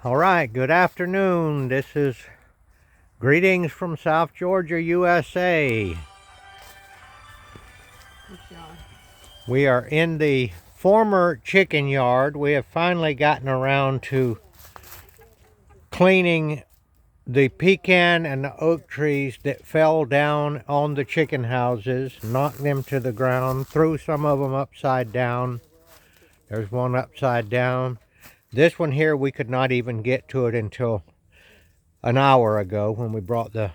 All right, good afternoon. This is greetings from South Georgia, USA. We are in the former chicken yard. We have finally gotten around to cleaning the pecan and the oak trees that fell down on the chicken houses, knocked them to the ground, threw some of them upside down. There's one upside down. This one here, we could not even get to it until an hour ago when we brought the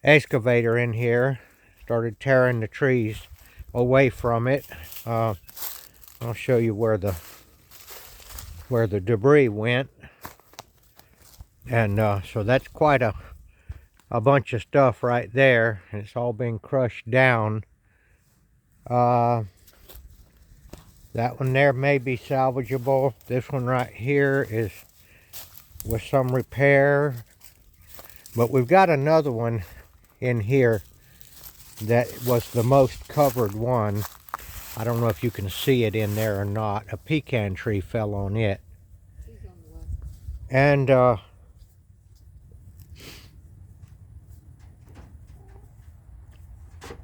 excavator in here, started tearing the trees away from it. I'll show you where the debris went. And so that's quite a bunch of stuff right there. And it's all been crushed down. That one there may be salvageable. This one right here is with some repair. But we've got another one in here that was the most covered one. I don't know if you can see it in there or not. A pecan tree fell on it. And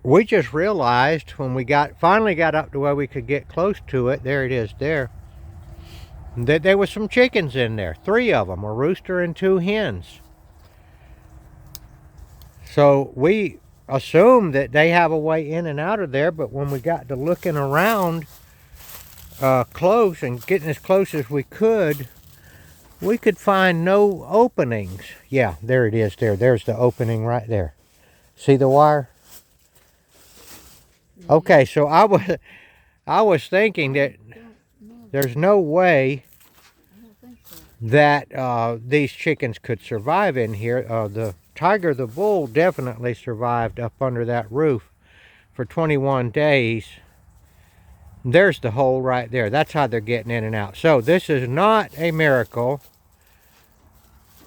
we just realized when we finally got up to where we could get close to it, there it is there, that there was some chickens in there. 3 of them, a rooster and 2 hens. So we assumed that they have a way in and out of there, but when we got to looking around close and getting as close as we could find no openings. Yeah, there it is there. There's the opening right there. See the wire? Okay, so I was thinking that there's no way that these chickens could survive in here. The Tiger the bull definitely survived up under that roof for 21 days. There's the hole right there. That's how they're getting in and out. So this is not a miracle.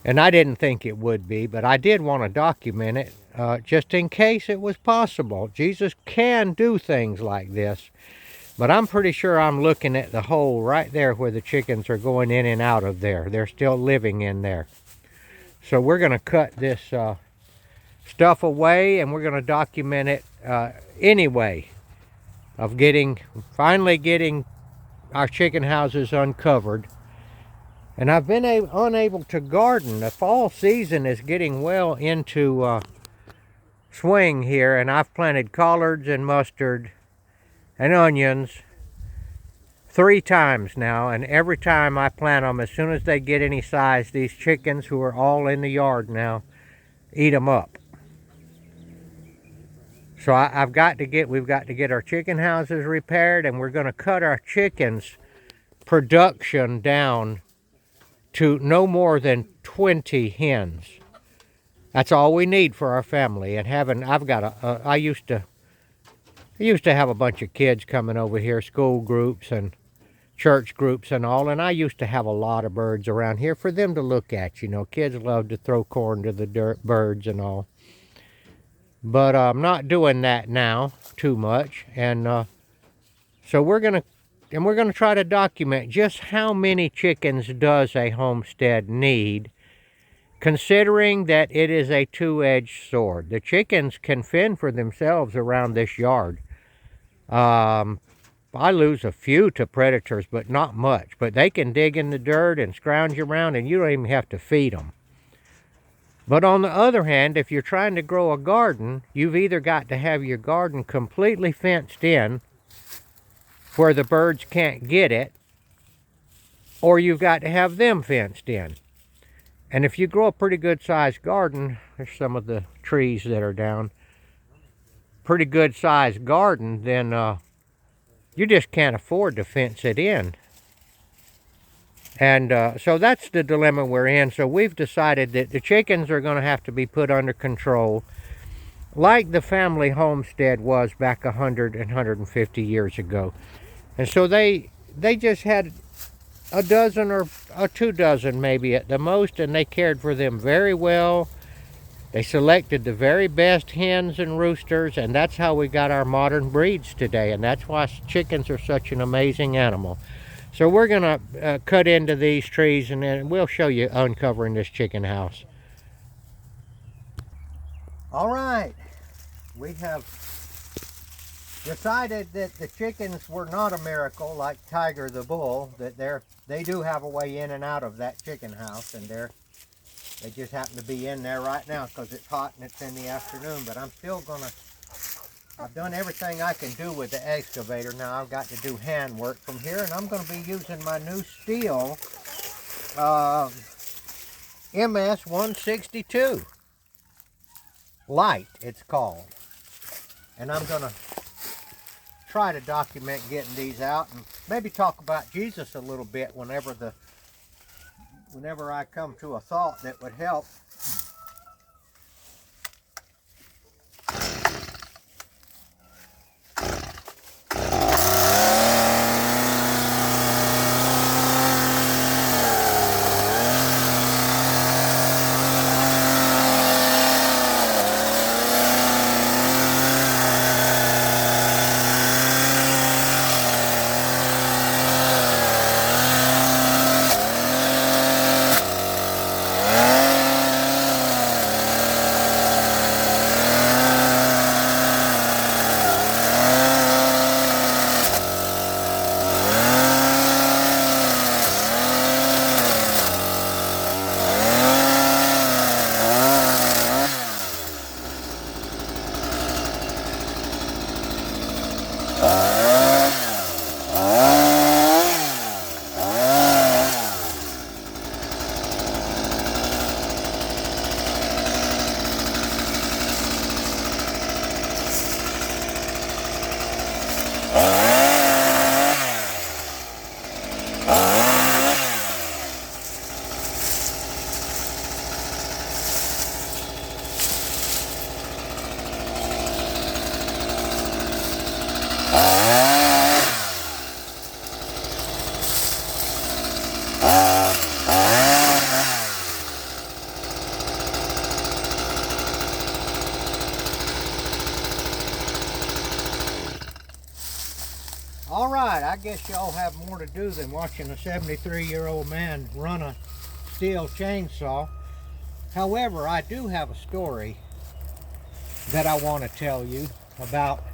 And I didn't think it would be, but I did want to document it just in case it was possible. Jesus can do things like this. But I'm pretty sure I'm looking at the hole right there where the chickens are going in and out of there. They're still living in there. So we're going to cut this stuff away, and we're going to document it anyway, of finally getting our chicken houses uncovered. And I've been unable to garden. The fall season is getting well into swing here, and I've planted collards and mustard and onions 3 times now, and every time I plant them, as soon as they get any size, these chickens, who are all in the yard now, eat them up. So we've got to get our chicken houses repaired, and we're going to cut our chickens production down to no more than 20 hens. That's all we need for our family. And I used to have a bunch of kids coming over here, school groups and church groups and all, and I used to have a lot of birds around here for them to look at. You know, kids love to throw corn to the birds and all. But I'm not doing that now too much, and so we're gonna try to document just how many chickens does a homestead need, considering that it is a 2-edged sword. The chickens can fend for themselves around this yard. I lose a few to predators, but not much. But they can dig in the dirt and scrounge around, and you don't even have to feed them. But on the other hand, if you're trying to grow a garden, you've either got to have your garden completely fenced in where the birds can't get it, or you've got to have them fenced in. And if you grow a pretty good sized garden, there's some of the trees that are down, pretty good sized garden, then you just can't afford to fence it in. And so that's the dilemma we're in. So we've decided that the chickens are going to have to be put under control, like the family homestead was back 100 and 150 years ago. And so they just had a dozen or 2 dozen maybe at the most, and they cared for them very well. They selected the very best hens and roosters, and that's how we got our modern breeds today, and that's why chickens are such an amazing animal. So we're going to cut into these trees, and then we'll show you uncovering this chicken house. All right, we have decided that the chickens were not a miracle like Tiger the bull, that they do have a way in and out of that chicken house, and they just happen to be in there right now because it's hot and it's in the afternoon. But I'm still gonna, I've done everything I can do with the excavator. Now I've got to do hand work from here, and I'm going to be using my new Stihl MS 162 Light, it's called. And I'm going to try to document getting these out and maybe talk about Jesus a little bit whenever I come to a thought that would help. All right, I guess y'all have more to do than watching a 73-year-old man run a Stihl chainsaw. However, I do have a story that I want to tell you about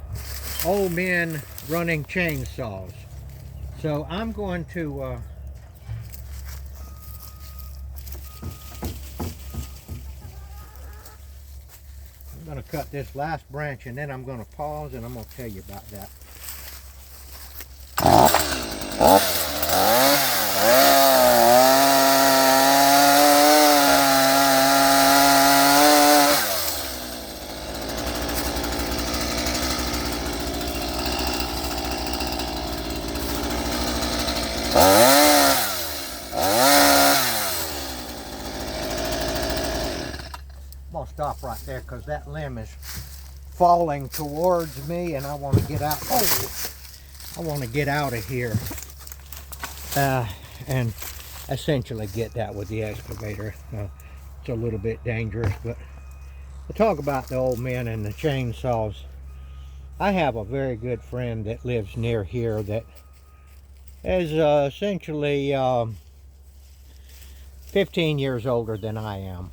old men running chainsaws. So I'm going to cut this last branch, and then I'm going to pause and I'm going to tell you about that. I'm going to stop right there because that limb is falling towards me and I want to get out. Oh, I want to get out of here and essentially get that with the excavator. It's a little bit dangerous, but to talk about the old men and the chainsaws, I have a very good friend that lives near here that is essentially 15 years older than I am.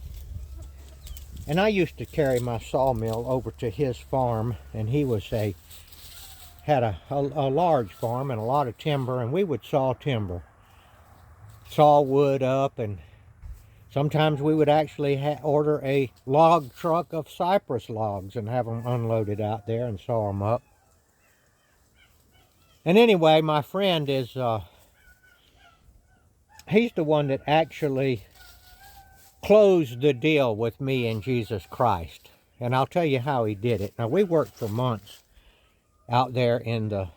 And I used to carry my sawmill over to his farm, and he had a large farm and a lot of timber, and we would saw timber, saw wood up, and sometimes we would actually order a log truck of cypress logs and have them unloaded out there and saw them up. And anyway, my friend is, he's the one that actually closed the deal with me and Jesus Christ. And I'll tell you how he did it. Now, we worked for months out there in the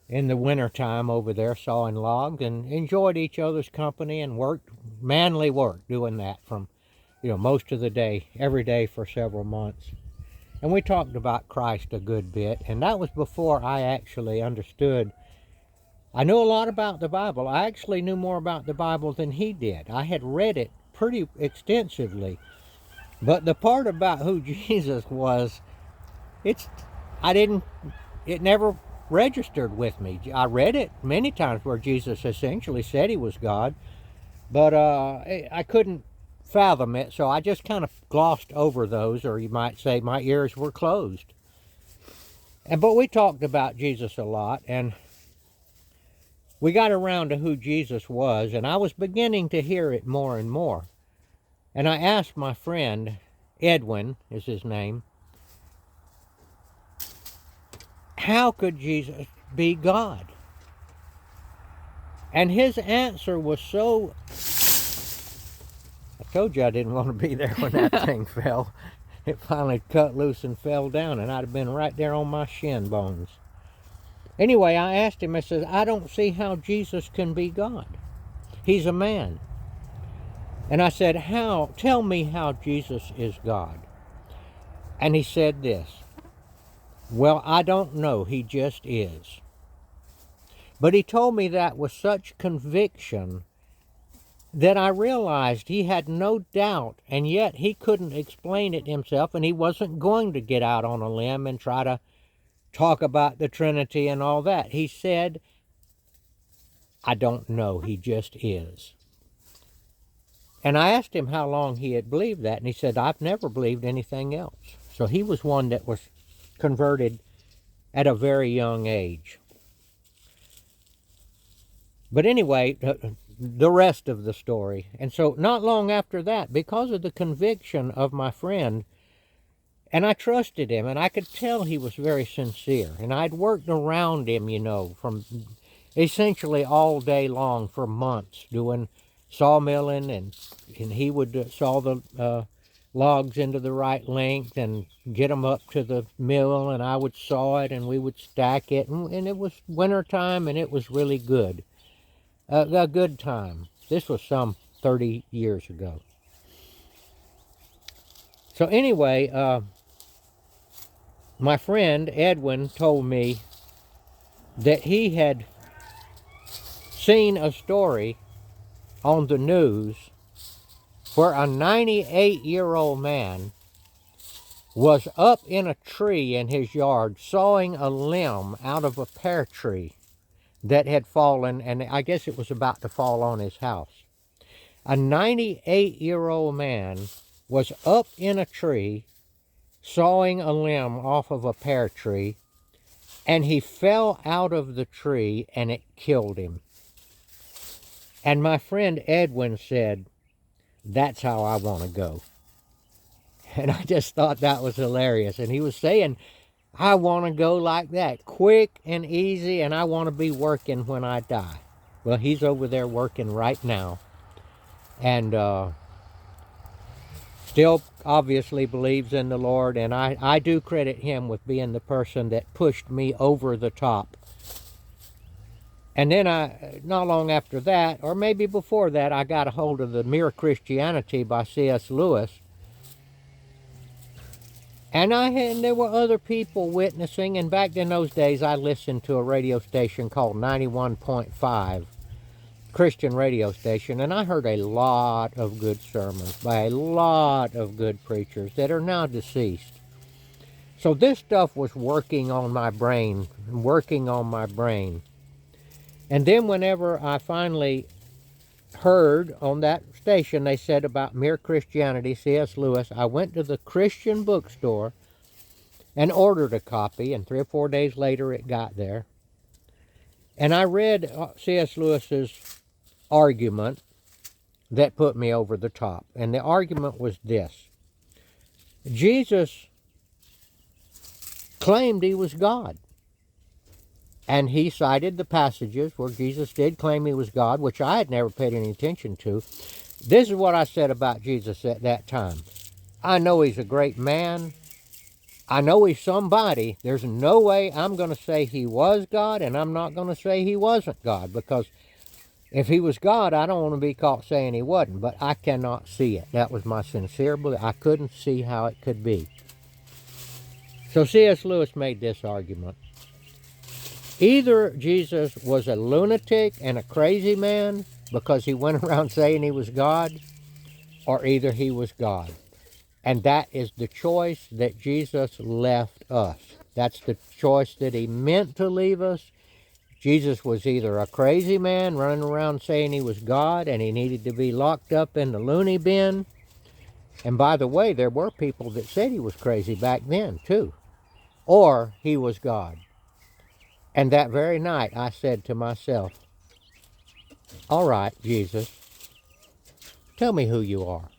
winter time over there sawing logs and enjoyed each other's company and worked manly work doing that from most of the day, every day for several months. And we talked about Christ a good bit, and that was before I actually understood. I knew a lot about the Bible. I actually knew more about the Bible than he did. I had read it pretty extensively, but the part about who Jesus was, it never registered with me. I read it many times where Jesus essentially said he was God, but I couldn't fathom it, so I just kind of glossed over those, or you might say my ears were closed. But we talked about Jesus a lot, and we got around to who Jesus was, and I was beginning to hear it more and more. And I asked my friend, Edwin is his name, how could Jesus be God? And his answer was so... I told you I didn't want to be there when that thing fell. It finally cut loose and fell down, and I'd have been right there on my shin bones. Anyway, I asked him, I said, I don't see how Jesus can be God. He's a man. And I said, tell me how Jesus is God. And he said this, well, I don't know, he just is. But he told me that with such conviction that I realized he had no doubt, and yet he couldn't explain it himself, and he wasn't going to get out on a limb and try to talk about the Trinity and all that. He said, I don't know, he just is. And I asked him how long he had believed that, and he said, I've never believed anything else. So he was one that was converted at a very young age. But anyway, the rest of the story. And so not long after that, because of the conviction of my friend, and I trusted him, and I could tell he was very sincere. And I'd worked around him, you know, from essentially all day long for months, doing sawmilling, and he would saw the logs into the right length and get them up to the mill, and I would saw it, and we would stack it. And it was winter time, and it was really good. A good time. This was some 30 years ago. So anyway, my friend Edwin told me that he had seen a story on the news where a 98-year-old man was up in a tree in his yard sawing a limb out of a pear tree that had fallen, and I guess it was about to fall on his house. A 98-year-old man was up in a tree sawing a limb off of a pear tree, and he fell out of the tree and it killed him. And my friend Edwin said, that's how I want to go. And I just thought that was hilarious. And he was saying, I want to go like that, quick and easy, and I want to be working when I die. Well, he's over there working right now. And still obviously believes in the Lord, and I do credit him with being the person that pushed me over the top. And then not long after that, or maybe before that, I got a hold of the Mere Christianity by C.S. Lewis. And there were other people witnessing, and back in those days I listened to a radio station called 91.5, Christian radio station, and I heard a lot of good sermons by a lot of good preachers that are now deceased. So this stuff was working on my brain. And then whenever I finally heard on that station, they said about Mere Christianity, C.S. Lewis, I went to the Christian bookstore and ordered a copy, and 3 or 4 days later it got there. And I read C.S. Lewis's argument that put me over the top. And the argument was this. Jesus claimed he was God. And he cited the passages where Jesus did claim he was God, which I had never paid any attention to. This is what I said about Jesus at that time. I know he's a great man. I know he's somebody. There's no way I'm going to say he was God, and I'm not going to say he wasn't God, because if he was God, I don't want to be caught saying he wasn't, but I cannot see it. That was my sincere belief. I couldn't see how it could be. So C.S. Lewis made this argument. Either Jesus was a lunatic and a crazy man because he went around saying he was God, or either he was God. And that is the choice that Jesus left us. That's the choice that he meant to leave us. Jesus was either a crazy man running around saying he was God and he needed to be locked up in the loony bin. And by the way, there were people that said he was crazy back then too. Or he was God. And that very night I said to myself, all right, Jesus, tell me who you are.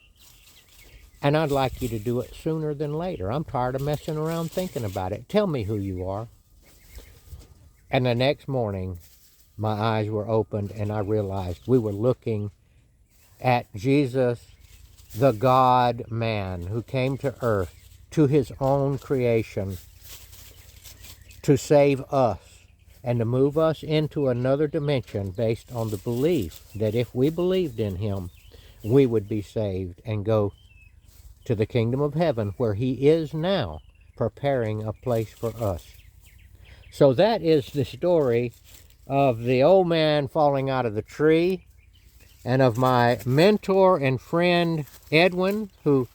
And I'd like you to do it sooner than later. I'm tired of messing around thinking about it. Tell me who you are. And the next morning, my eyes were opened and I realized we were looking at Jesus, the God-man who came to earth, to his own creation, to save us and to move us into another dimension based on the belief that if we believed in him, we would be saved and go to the kingdom of heaven where he is now, preparing a place for us. So that is the story of the old man falling out of the tree, and of my mentor and friend Edwin, who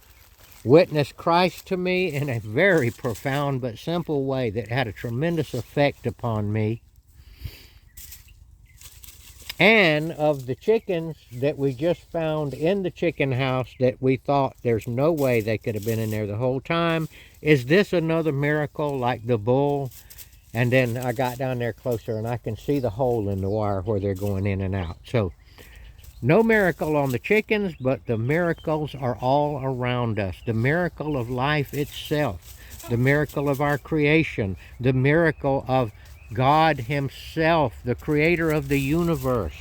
witnessed Christ to me in a very profound but simple way that had a tremendous effect upon me. And of the chickens that we just found in the chicken house that we thought there's no way they could have been in there the whole time. Is this another miracle like the bull? And then I got down there closer and I can see the hole in the wire where they're going in and out. So no miracle on the chickens, but the miracles are all around us. The miracle of life itself, the miracle of our creation, the miracle of God himself, the creator of the universe,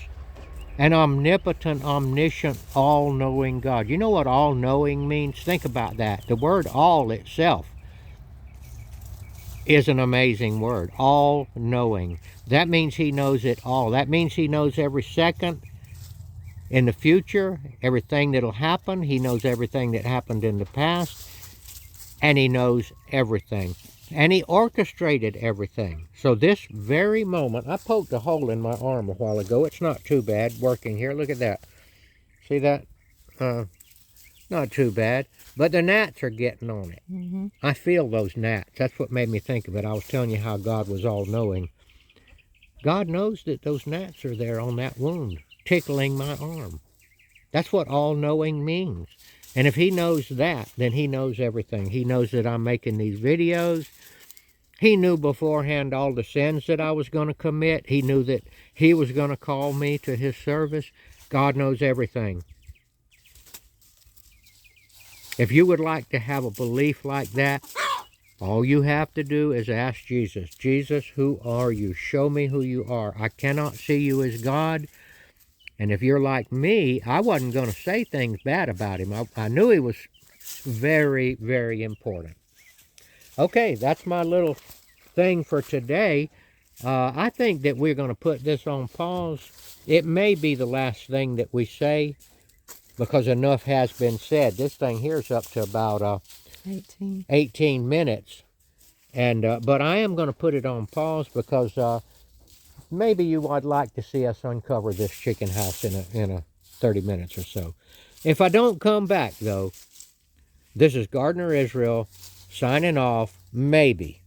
an omnipotent, omniscient, all-knowing God. You know what all-knowing means? Think about that. The word all itself is an amazing word, all-knowing. That means he knows it all. That means he knows every second in the future, everything that'll happen. He knows everything that happened in the past, and he knows everything. And he orchestrated everything. So this very moment, I poked a hole in my arm a while ago. It's not too bad working here. Look at that. See that? Not too bad. But the gnats are getting on it. Mm-hmm. I feel those gnats. That's what made me think of it. I was telling you how God was all-knowing. God knows that those gnats are there on that wound, tickling my arm. That's what all-knowing means. And if he knows that, then he knows everything. He knows that I'm making these videos. He knew beforehand all the sins that I was going to commit. He knew that he was going to call me to his service. God knows everything. If you would like to have a belief like that, all you have to do is ask Jesus, Jesus, who are you? Show me who you are. I cannot see you as God. And if you're like me, I wasn't going to say things bad about him. I knew he was very, very important. Okay, that's my little thing for today. I think that we're going to put this on pause. It may be the last thing that we say because enough has been said. This thing here is up to about 18 minutes. And but I am going to put it on pause because maybe you would like to see us uncover this chicken house in a 30 minutes or so. If I don't come back, though, this is Gardener Israel signing off, maybe.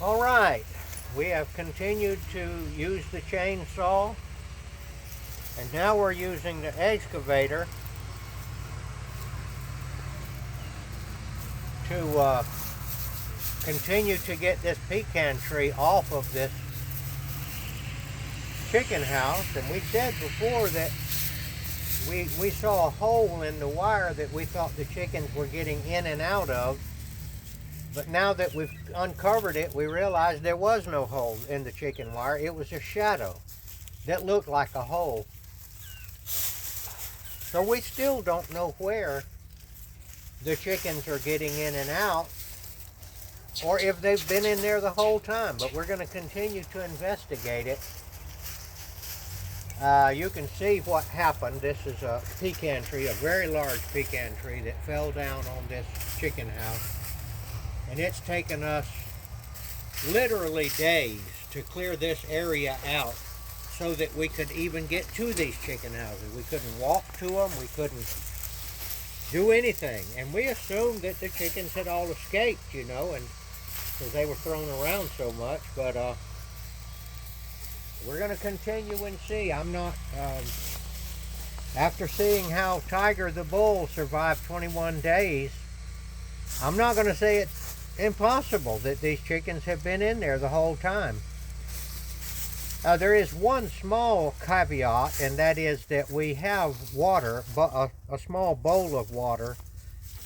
All right, we have continued to use the chainsaw, and now we're using the excavator to continue to get this pecan tree off of this chicken house. And we said before that we saw a hole in the wire that we thought the chickens were getting in and out of. But now that we've uncovered it, we realized there was no hole in the chicken wire. It was a shadow that looked like a hole. So we still don't know where the chickens are getting in and out. or if they've been in there the whole time, but we're going to continue to investigate it. You can see what happened. This is a pecan tree, a very large pecan tree that fell down on this chicken house. And it's taken us literally days to clear this area out so that we could even get to these chicken houses. We couldn't walk to them. We couldn't do anything. And we assumed that the chickens had all escaped, you know, and because they were thrown around so much. But we're going to continue and see. I'm not, after seeing how Tiger the bull survived 21 days, I'm not going to say it's impossible that these chickens have been in there the whole time. There is one small caveat, and that is that we have water, but a small bowl of water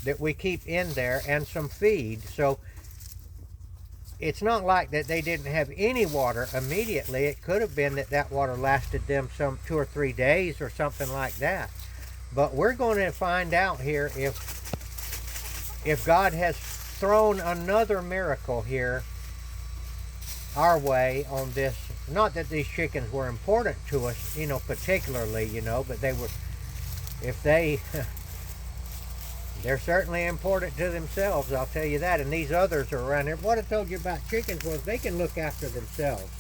that we keep in there and some feed. So it's not like that they didn't have any water immediately. It could have been that that water lasted them some 2 or 3 days or something like that. But we're going to find out here if God has thrown another miracle here our way on this. Not that these chickens were important to us, you know, particularly, you know, but they were, if they, they're certainly important to themselves, I'll tell you that. And these others are around here. What I told you about chickens was they can look after themselves.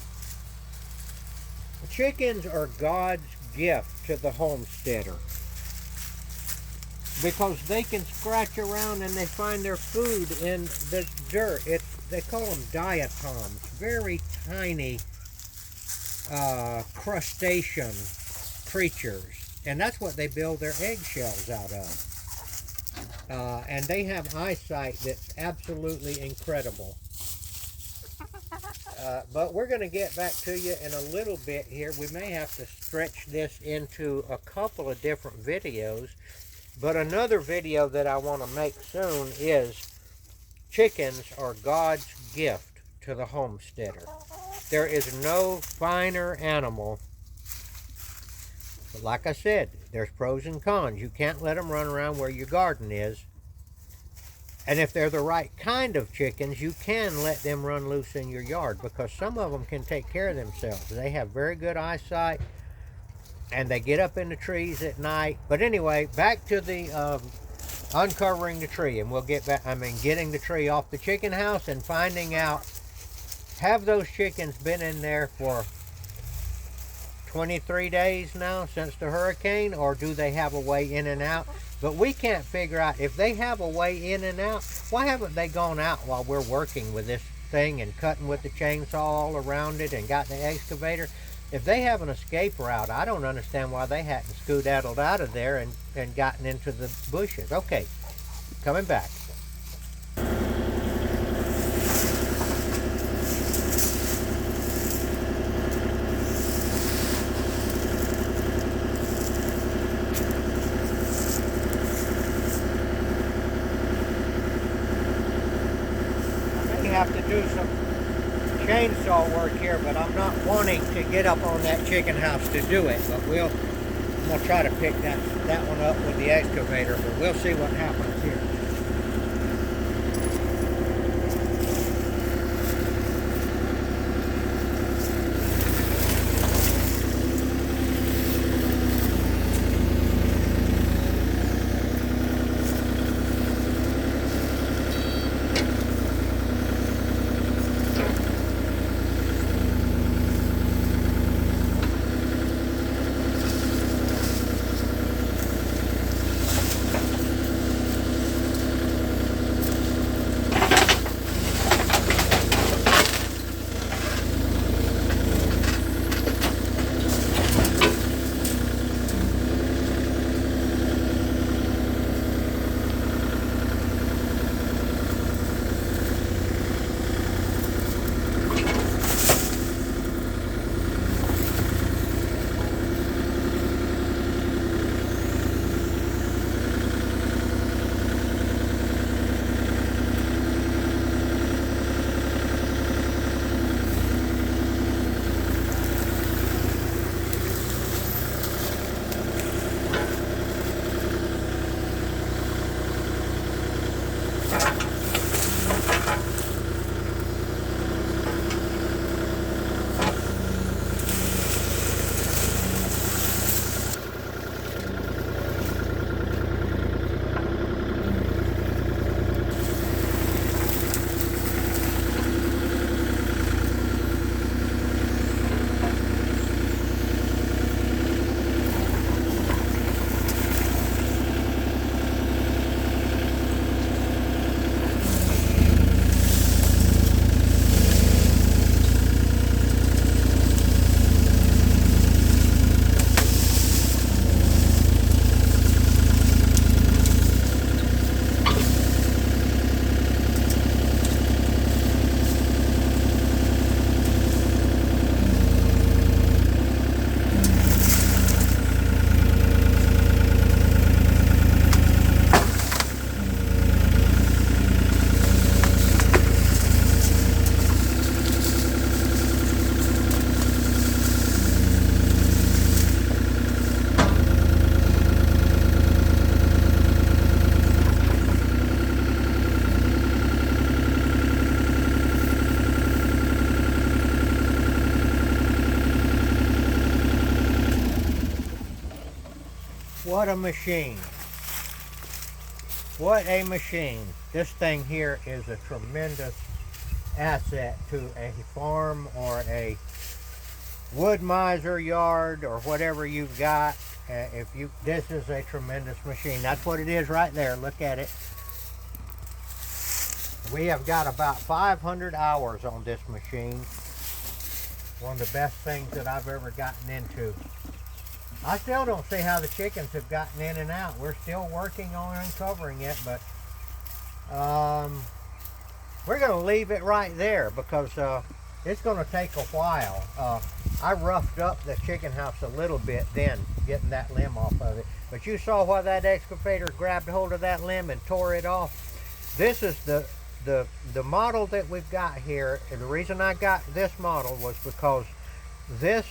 Chickens are God's gift to the homesteader, because they can scratch around and they find their food in the dirt. They call them diatoms, very tiny crustacean creatures, and that's what they build their eggshells out of. And they have eyesight that's absolutely incredible. But we're going to get back to you in a little bit here. We may have to stretch this into a couple of different videos. But another video that I want to make soon is chickens are God's gift to the homesteader. There is no finer animal. But like I said, there's pros and cons. You can't let them run around where your garden is. And if they're the right kind of chickens, you can let them run loose in your yard, because some of them can take care of themselves. They have very good eyesight, and they get up in the trees at night. But anyway, back to the uncovering the tree, and we'll get back, getting the tree off the chicken house and finding out, have those chickens been in there for 23 days now since the hurricane, or do they have a way in and out? But we can't figure out, if they have a way in and out, why haven't they gone out while we're working with this thing and cutting with the chainsaw all around it and got the excavator? If they have an escape route, I don't understand why they hadn't skedaddled out of there and gotten into the bushes. Okay, coming back. I may have to do some chainsaw work here, but I'm not wanting to get up on that chicken house to do it. But I'm gonna try to pick that one up with the excavator, but we'll see what happens here. What a machine. What a machine. This thing here is a tremendous asset to a farm or a wood miser yard or whatever you've got. This is a tremendous machine. That's what it is right there. Look at it. We have got about 500 hours on this machine. One of the best things that I've ever gotten into. I still don't see how the chickens have gotten in and out. We're still working on uncovering it, but we're going to leave it right there because it's going to take a while. I roughed up the chicken house a little bit then, getting that limb off of it. But you saw why that excavator grabbed hold of that limb and tore it off. This is the model that we've got here. And the reason I got this model was because this,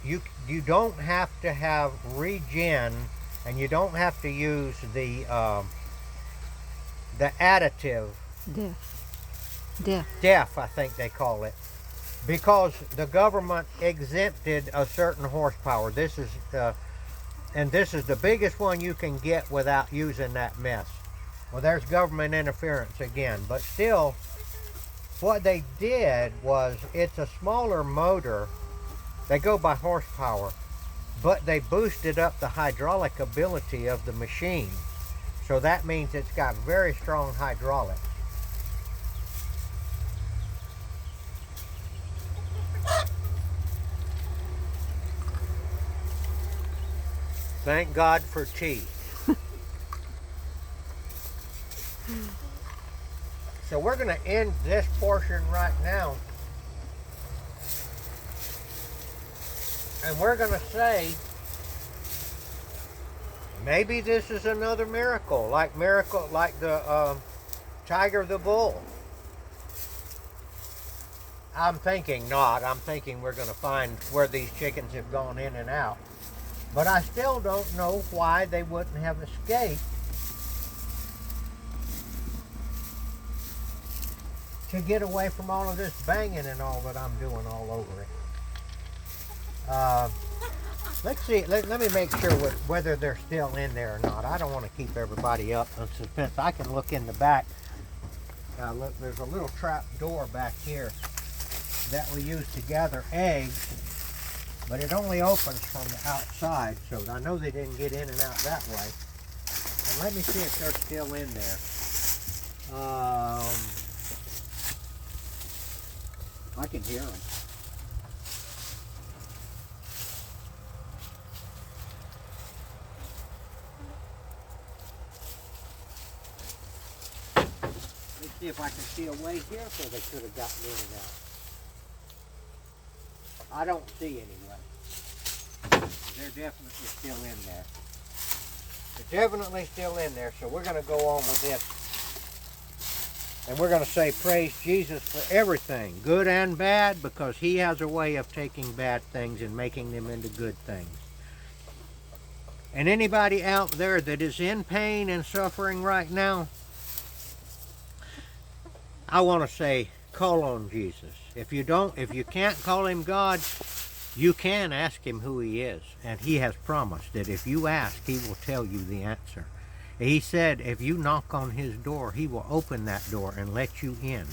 you don't have to have regen, and you don't have to use the additive. DEF, I think they call it, because the government exempted a certain horsepower. This is and this is the biggest one you can get without using that mess. Well, there's government interference again, but still, what they did was, it's a smaller motor. They go by horsepower, but they boosted up the hydraulic ability of the machine. So that means it's got very strong hydraulics. Thank God for teeth. So we're going to end this portion right now. And we're going to say, maybe this is another miracle like the tiger, the bull. I'm thinking not. I'm thinking we're going to find where these chickens have gone in and out. But I still don't know why they wouldn't have escaped to get away from all of this banging and all that I'm doing all over it. Let's see. Let me make sure whether they're still in there or not. I don't want to keep everybody up in suspense. I can look in the back. Look, there's a little trap door back here that we use to gather eggs, but it only opens from the outside, so I know they didn't get in and out that way. And let me see if they're still in there. I can hear them. Let's see if I can see a way here so they could have gotten in and out. I don't see anyway. They're definitely still in there. They're definitely still in there, so we're going to go on with this. And we're going to say praise Jesus for everything, good and bad, because he has a way of taking bad things and making them into good things. And anybody out there that is in pain and suffering right now, I want to say, call on Jesus. If you can't call him God, you can ask him who he is. And he has promised that if you ask, he will tell you the answer. He said if you knock on his door, he will open that door and let you in.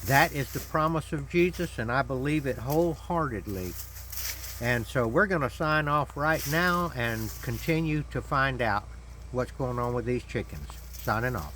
That is the promise of Jesus, and I believe it wholeheartedly. And so we're going to sign off right now and continue to find out what's going on with these chickens. Signing off.